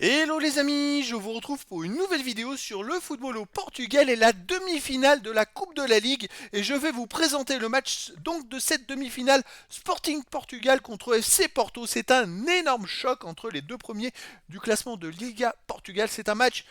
Hello les amis, je vous retrouve pour une nouvelle vidéo sur le football au Portugal et la demi-finale de la Coupe de la Ligue. Et je vais vous présenter le match donc de cette demi-finale Sporting Portugal contre FC Porto. C'est un énorme choc entre les deux premiers du classement de Liga Portugal. C'est un match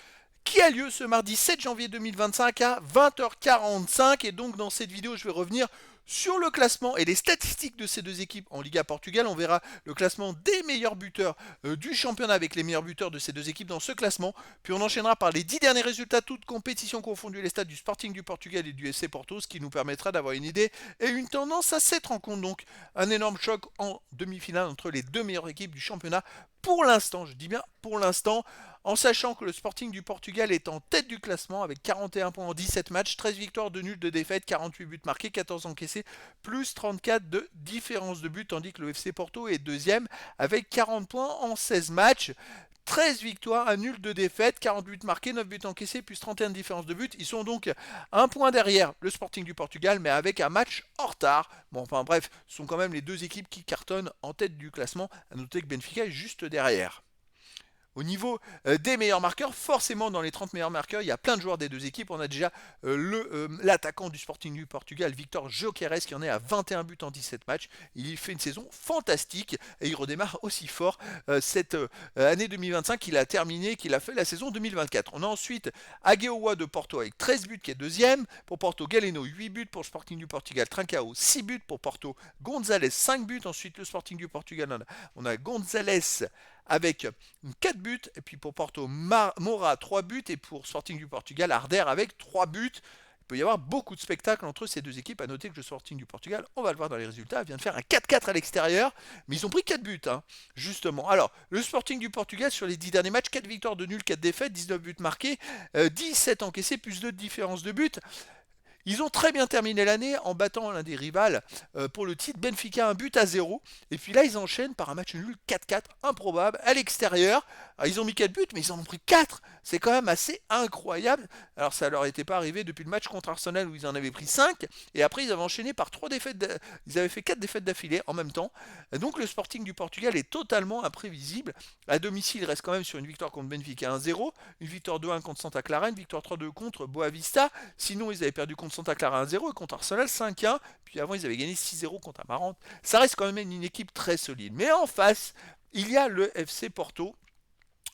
qui a lieu ce mardi 7 janvier 2025 à 20h45. Et donc dans cette vidéo, je vais revenir sur le classement et les statistiques de ces deux équipes en Liga Portugal. On verra le classement des meilleurs buteurs du championnat avec les meilleurs buteurs de ces deux équipes dans ce classement. Puis on enchaînera par les 10 derniers résultats, toutes compétitions confondues, les stades du Sporting du Portugal et du FC Porto, ce qui nous permettra d'avoir une idée et une tendance à cette rencontre. Donc un énorme choc en demi-finale entre les deux meilleures équipes du championnat pour l'instant, je dis bien pour l'instant, en sachant que le Sporting du Portugal est en tête du classement avec 41 points en 17 matchs, 13 victoires, 2 nuls, 2 défaites, 48 buts marqués, 14 encaissés, plus 34 de différence de but, tandis que le FC Porto est deuxième avec 40 points en 16 matchs. 13 victoires, 1 nul, 2 défaites, 48 marqués, 9 buts encaissés, plus 31 de différence de but. Ils sont donc un point derrière le Sporting du Portugal, mais avec un match en retard. Bon, enfin bref, ce sont quand même les deux équipes qui cartonnent en tête du classement. À noter que Benfica est juste derrière. Au niveau des meilleurs marqueurs, forcément dans les 30 meilleurs marqueurs, il y a plein de joueurs des deux équipes. On a déjà l'attaquant du Sporting du Portugal, Victor Gyökeres, qui en est à 21 buts en 17 matchs. Il fait une saison fantastique et il redémarre aussi fort cette année 2025 qu'il a terminé, qu'il a fait la saison 2024. On a ensuite Agueowa de Porto avec 13 buts qui est deuxième. Pour Porto, Galeno 8 buts. Pour le Sporting du Portugal, Trincao 6 buts. Pour Porto, Gonzalez 5 buts. Ensuite le Sporting du Portugal, on a Gonzalez avec 4 buts, et puis pour Porto, Mora 3 buts, et pour Sporting du Portugal, Arder avec 3 buts. Il peut y avoir beaucoup de spectacles entre ces deux équipes. À noter que le Sporting du Portugal, on va le voir dans les résultats, vient de faire un 4-4 à l'extérieur, mais ils ont pris 4 buts, hein, justement. Alors, le Sporting du Portugal, sur les 10 derniers matchs, 4 victoires de nul, 4 défaites, 19 buts marqués, 17 encaissés, plus 2 de différence de but. Ils ont très bien terminé l'année en battant l'un des rivales pour le titre, Benfica, 1 but à 0. Et puis là, ils enchaînent par un match nul 4-4, improbable, à l'extérieur. Alors, ils ont mis 4 buts, mais ils en ont pris 4. C'est quand même assez incroyable. Alors, ça leur était pas arrivé depuis le match contre Arsenal où ils en avaient pris 5. Et après, ils avaient enchaîné par 3 défaites. Ils avaient fait 4 défaites d'affilée en même temps. Donc, le Sporting du Portugal est totalement imprévisible. À domicile, il reste quand même sur une victoire contre Benfica 1-0, une victoire 2-1 contre Santa Clara, une victoire 3-2 contre Boavista. Sinon, ils avaient perdu contre Santa Clara 1-0 et contre Arsenal 5-1. Puis avant, ils avaient gagné 6-0 contre Amarante. Ça reste quand même une équipe très solide. Mais en face, il y a le FC Porto.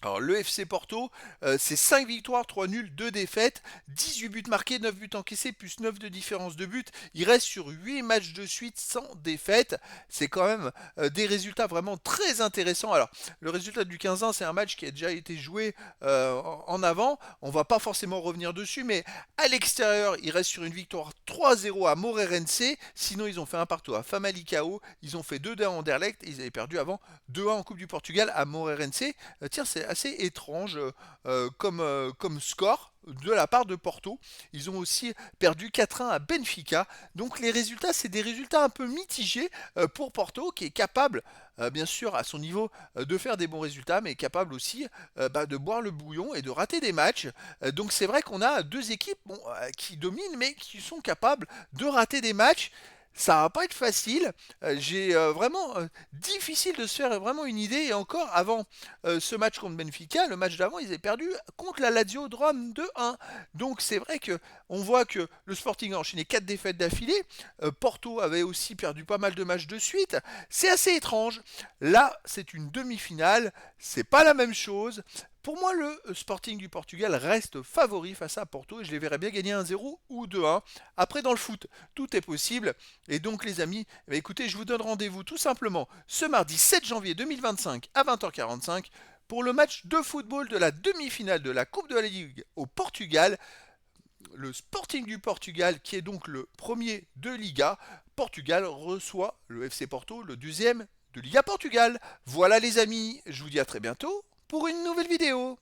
Alors le FC Porto, c'est 5 victoires, 3 nuls, 2 défaites, 18 buts marqués, 9 buts encaissés, plus 9 de différence de but. Il reste sur 8 matchs de suite sans défaite. C'est quand même des résultats vraiment très intéressants. Alors le résultat du 15-1, c'est un match qui a déjà été joué en avant. On va pas forcément revenir dessus, mais à l'extérieur, il reste sur une victoire 3-0 à Moreirense. Sinon, ils ont fait un partout à Famalicão. Ils ont fait 2-2 à Anderlecht. Ils avaient perdu avant 2-1 en Coupe du Portugal à Moreirense. Tiens, c'est assez étrange comme score de la part de Porto. Ils ont aussi perdu 4-1 à Benfica. Donc les résultats, c'est des résultats un peu mitigés pour Porto, qui est capable, bien sûr, à son niveau, de faire des bons résultats, mais capable aussi de boire le bouillon et de rater des matchs. Donc c'est vrai qu'on a deux équipes qui dominent, mais qui sont capables de rater des matchs. Ça va pas être facile. J'ai vraiment difficile de se faire vraiment une idée. Et encore avant ce match contre Benfica, le match d'avant, ils avaient perdu contre la Lazio de Rome 2-1. Donc c'est vrai que on voit que le Sporting a enchaîné 4 défaites d'affilée. Porto avait aussi perdu pas mal de matchs de suite. C'est assez étrange. Là, c'est une demi-finale. C'est pas la même chose. Pour moi, le Sporting du Portugal reste favori face à Porto et je les verrais bien gagner 1-0 ou 2-1. Après, dans le foot, tout est possible. Et donc, les amis, écoutez, je vous donne rendez-vous tout simplement ce mardi 7 janvier 2025 à 20h45 pour le match de football de la demi-finale de la Coupe de la Ligue au Portugal. Le Sporting du Portugal, qui est donc le premier de Liga, Portugal reçoit le FC Porto, le deuxième de Liga Portugal. Voilà les amis, je vous dis à très bientôt pour une nouvelle vidéo.